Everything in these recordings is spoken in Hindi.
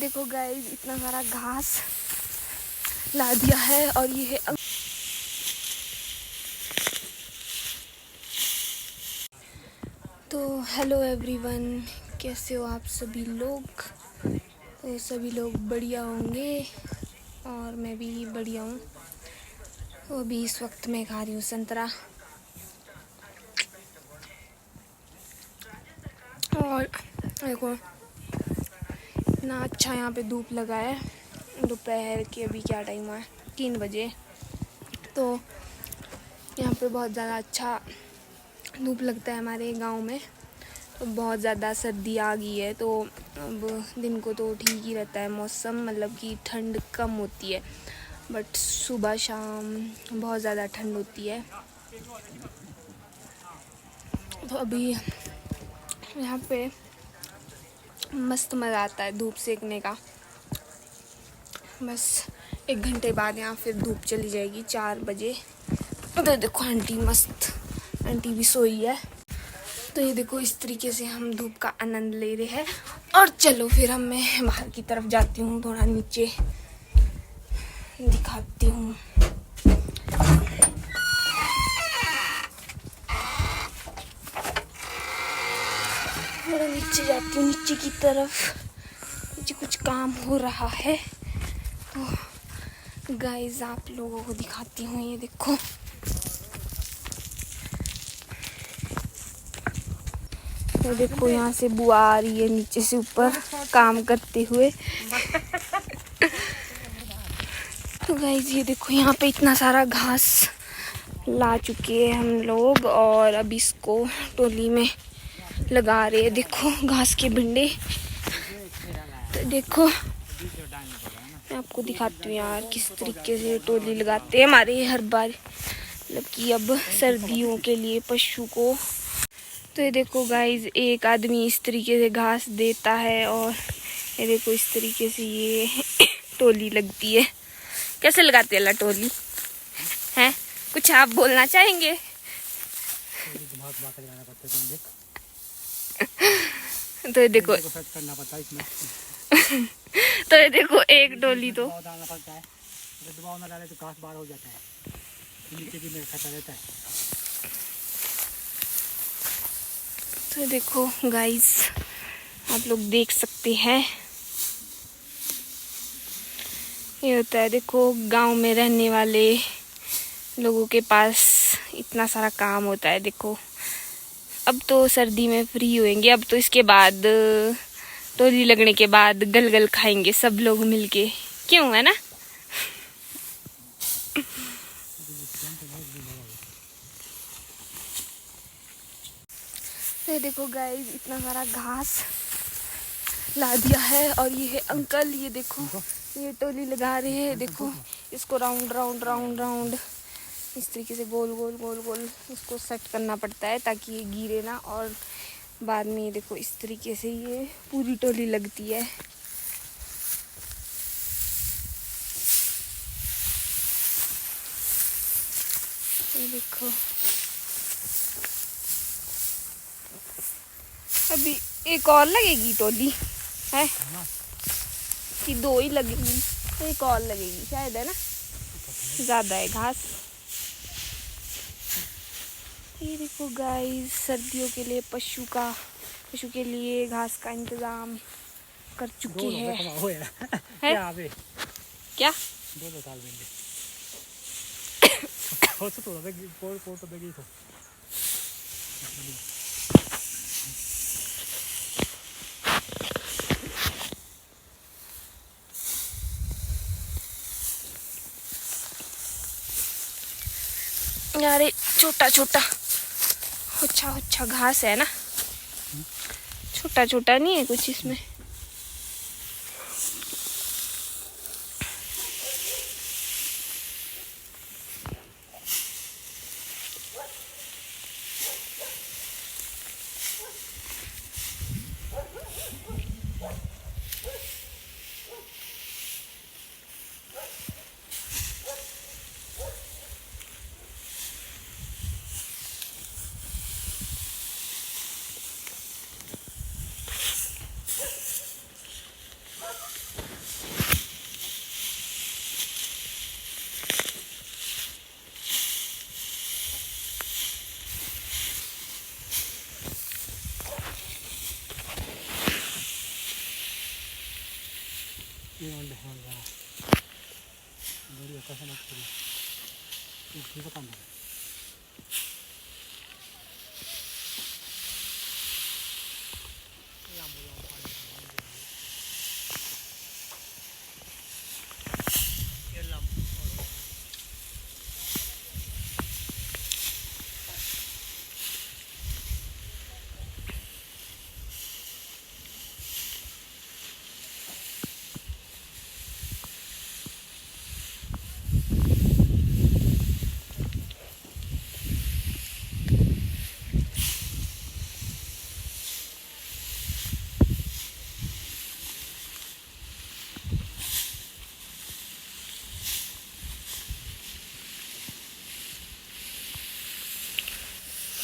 देखो गाइस, इतना सारा घास ला दिया है और ये है। तो हेलो एवरीवन, कैसे हो आप सभी लोग? तो सभी लोग बढ़िया होंगे और मैं भी बढ़िया हूँ। तो अभी इस वक्त मैं खा रही हूँ संतरा और देखो इतना अच्छा यहाँ पे धूप लगा है। दोपहर के अभी क्या टाइम हुआ है, 3 बजे। तो यहाँ पे बहुत ज़्यादा अच्छा धूप लगता है हमारे गांव में। तो बहुत ज़्यादा सर्दी आ गई है, तो अब दिन को तो ठीक ही रहता है मौसम, मतलब कि ठंड कम होती है, बट सुबह शाम बहुत ज़्यादा ठंड होती है। तो अभी यहाँ पे मस्त मज़ा आता है धूप सेकने का। बस 1 घंटे बाद यहाँ फिर धूप चली जाएगी 4 बजे। तो देखो आंटी मस्त, आंटी भी सोई है। तो ये देखो इस तरीके से हम धूप का आनंद ले रहे हैं। और चलो फिर मैं बाहर की तरफ जाती हूँ, थोड़ा नीचे दिखाती हूँ। थोड़ा नीचे जाती हूँ, नीचे की तरफ। नीचे कुछ काम हो रहा है, तो गाइस आप लोगों को दिखाती हूँ। ये देखो तो देखो यहाँ से बुआ आ रही है नीचे से ऊपर काम करते हुए। तो गाइस ये देखो यहाँ पे इतना सारा घास ला चुके हैं हम लोग और अब इसको टोली में लगा रहे हैं। देखो घास के भिंडे। तो देखो मैं आपको दिखाती हूँ यार किस तरीके से टोली लगाते हैं हमारे हर बार, मतलब कि अब सर्दियों के लिए पशु को। तो ये देखो गाइस, एक आदमी इस तरीके से घास देता है और ये देखो इस तरीके से ये टोली लगती है। कैसे लगाते हैं टोली हैं? कुछ आप बोलना चाहेंगे? तो ये देखो करना पड़ता है इसमें। तो ये देखो एक डोली तो डालना पड़ता है, दबाव ना डाले तो घास बाहर हो जाता है, नीचे भी में खतरा रहता है। तो देखो गाइस आप लोग देख सकते हैं, ये होता है। देखो गांव में रहने वाले लोगों के पास इतना सारा काम होता है। देखो अब तो सर्दी में फ्री होंगे, अब तो इसके बाद टोली लगने के बाद गलगल खाएंगे सब लोग मिलके, क्यों है ना? तो देखो गाइस इतना सारा घास ला दिया है और ये है अंकल, ये देखो ये टोली लगा रहे हैं। देखो इसको राउंड राउंड राउंड राउंड इस तरीके से गोल गोल गोल गोल इसको सेट करना पड़ता है ताकि ये गिरे ना, और बाद में ये देखो इस तरीके से ये पूरी टोली लगती है। ये देखो अभी एक और लगेगी टोली है कि 2 ही लगेगी? एक और लगेगी शायद, है ना? ज़्यादा है घास। ये देखो गाइस सर्दियों के लिए पशु के लिए घास का इंतजाम कर चुके हैं। क्या यार छोटा छोटा अच्छा घास है ना, छोटा छोटा नहीं है कुछ इसमें।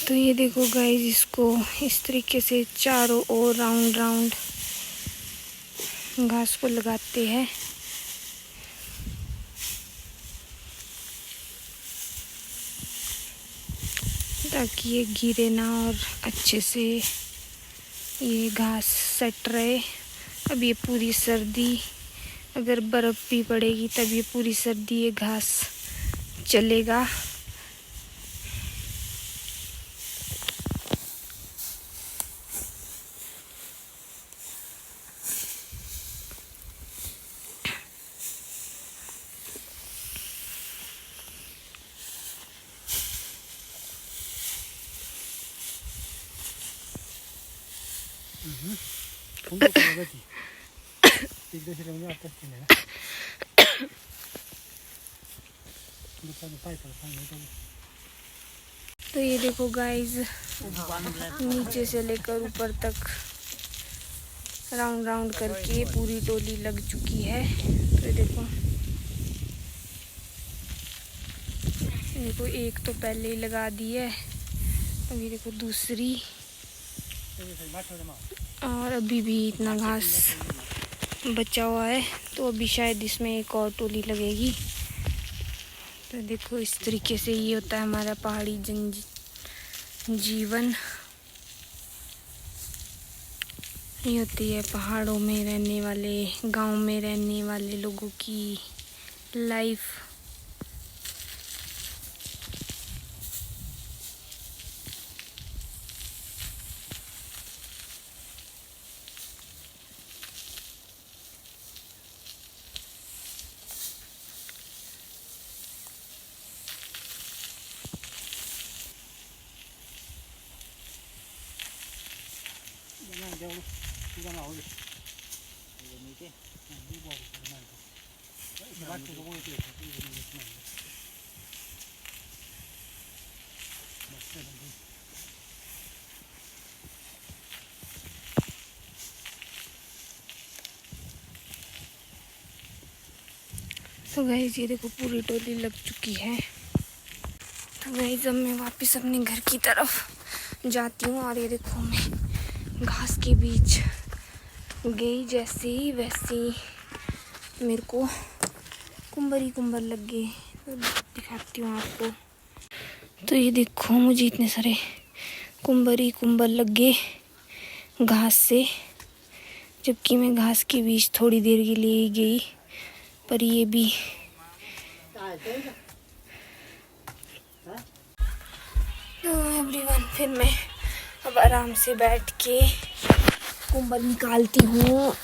तो ये देखो गाइस, इसको इस तरीके से चारों ओर राउंड राउंड घास को लगाते हैं ताकि ये गिरे ना और अच्छे से ये घास सेट रहे। अब ये पूरी सर्दी, अगर बर्फ़ भी पड़ेगी तब ये पूरी सर्दी ये घास चलेगा। तो ये देखो गाइस, नीचे से लेकर ऊपर तक राउंड राउंड करके पूरी टोली लग चुकी है। तो देखो एक तो पहले ही लगा दी है, अभी देखो दूसरी, और अभी भी इतना घास बचा हुआ है, तो अभी शायद इसमें एक और टोली लगेगी। तो देखो इस तरीके से ये होता है हमारा पहाड़ी जीवन। ये होती है पहाड़ों में रहने वाले, गांव में रहने वाले लोगों की लाइफ। तो गाइस ये देखो पूरी टोली लग चुकी है। तो गाइस अब मैं वापस अपने घर की तरफ जाती हूँ, और ये देखो मैं घास के बीच गई जैसे ही वैसे ही मेरे को कुंबर ही कुंबर लग गए। तो दिखाती हूँ आपको। तो ये देखो मुझे इतने सारे कुंबर ही कुंबर लग गए घास से, जबकि मैं घास के बीच थोड़ी देर के लिए गई, पर ये भी तो एवरीवन, फिर मैं अब आराम से बैठ के कुंबर निकालती हूँ।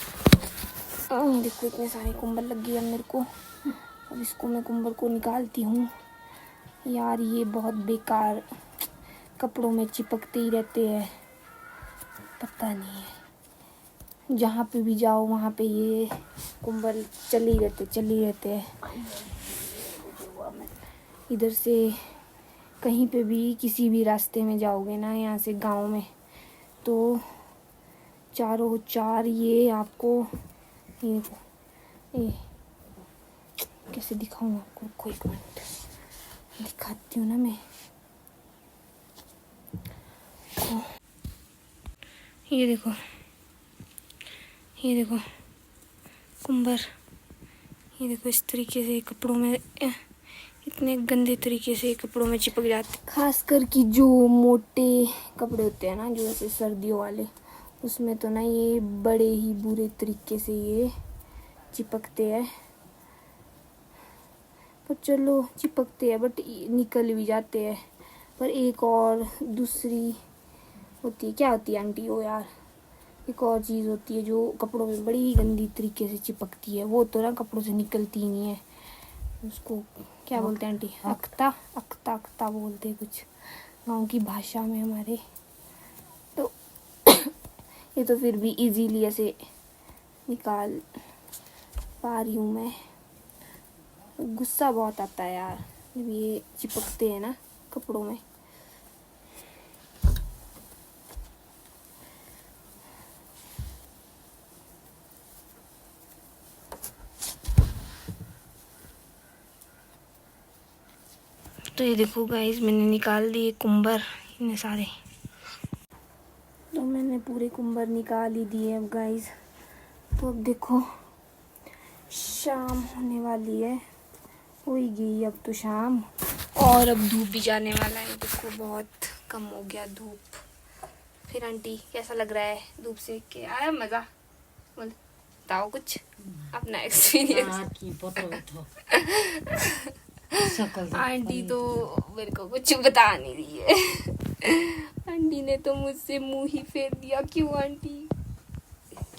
देखो इतने सारे कुंबर लग गए अब मेरे को। अब इसको मैं कुंबर को निकालती हूँ। यार ये बहुत बेकार, कपड़ों में चिपकते ही रहते हैं, पता नहीं है, जहाँ पे भी जाओ वहाँ पे ये कुंबर चल ही रहते हैं। इधर से कहीं पे भी किसी भी रास्ते में जाओगे ना, यहाँ से गांव में, तो चारों चार ये आपको, ये कैसे दिखाऊँ आपको, कोई मिनट दिखाती हूँ ना मैं। तो ये देखो कुंबर, ये देखो इस तरीके से कपड़ों में, इतने गंदे तरीके से कपड़ों में चिपक जाते। खास कर कि जो मोटे कपड़े होते हैं ना, जो ऐसे सर्दियों वाले, उसमें तो ना ये बड़े ही बुरे तरीके से ये चिपकते हैं, पर चलो चिपकते हैं बट निकल भी जाते हैं। पर एक और दूसरी होती है, क्या होती है आंटी वो यार, एक और चीज़ होती है जो कपड़ों में बड़ी गंदी तरीके से चिपकती है, वो तो ना कपड़ों से निकलती ही नहीं है। उसको क्या बोलते हैं आंटी? अख्ता, अख्ता अख्ता बोलते हैं कुछ गांव की भाषा में हमारे। तो ये तो फिर भी इजीली ऐसे निकाल पा रही हूँ मैं। गुस्सा बहुत आता है यार जब ये चिपकते हैं ना कपड़ों में। तो ये देखो गाइस, मैंने निकाल दिए कुंबर इतने सारे, तो मैंने पूरे कुंबर निकाल ही दिए अब गाइस। तो अब देखो शाम होने वाली है, हो ही गई अब तो शाम, और अब धूप भी जाने वाला है। देखो बहुत कम हो गया धूप। फिर आंटी कैसा लग रहा है धूप सेक के? आया मज़ा? बोल बताओ कुछ अपना एक्सपीरियंस। आंटी तो मेरे को कुछ बता नहीं रही है। आंटी ने तो मुझसे मुंह ही फेर दिया। क्यों आंटी,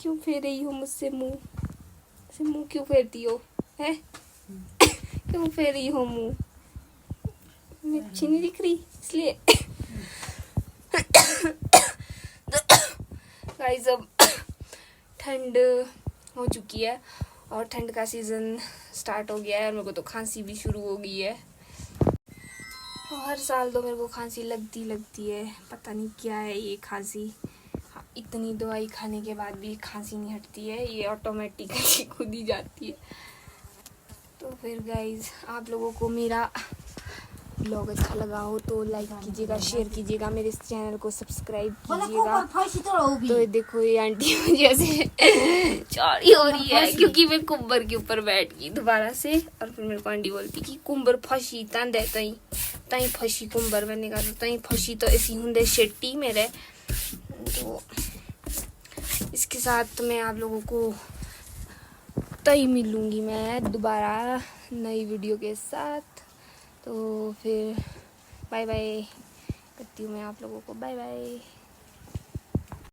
क्यों फेर रही हो मुझसे मुंह? से मुंह क्यों फेरती हो है? क्यों फेर रही हो मुंह? मैं अच्छी नहीं दिख रही इसलिए? गाइस अब ठंड हो चुकी है और ठंड का सीज़न स्टार्ट हो गया है, और मेरे को तो खांसी भी शुरू हो गई है। और हर साल तो मेरे को खांसी लगती है, पता नहीं क्या है ये खांसी। इतनी दवाई खाने के बाद भी खांसी नहीं हटती है, ये ऑटोमेटिकली खुद ही जाती है। तो फिर गाइज आप लोगों को मेरा ब्लॉग अच्छा लगा हो तो लाइक कीजिएगा, शेयर कीजिएगा, मेरे इस चैनल को सब्सक्राइब कीजिएगा। तो ये देखो ये आंटी मुझे ऐसे चौड़ी हो रही है क्योंकि मैं कुंबर के ऊपर बैठ गई दोबारा से, और फिर मेरे को आंटी बोलती कि कुंबर फंसी तंद है तई तई फंसी कुंबर। मैंने कहा तई फंसी तो ऐसी होंगे शेट्टी मेरे। तो इसके साथ मैं आप लोगों को तई मिलूँगी मैं दोबारा नई वीडियो के साथ। तो फिर बाय बाय करती हूँ मैं आप लोगों को, बाय बाय।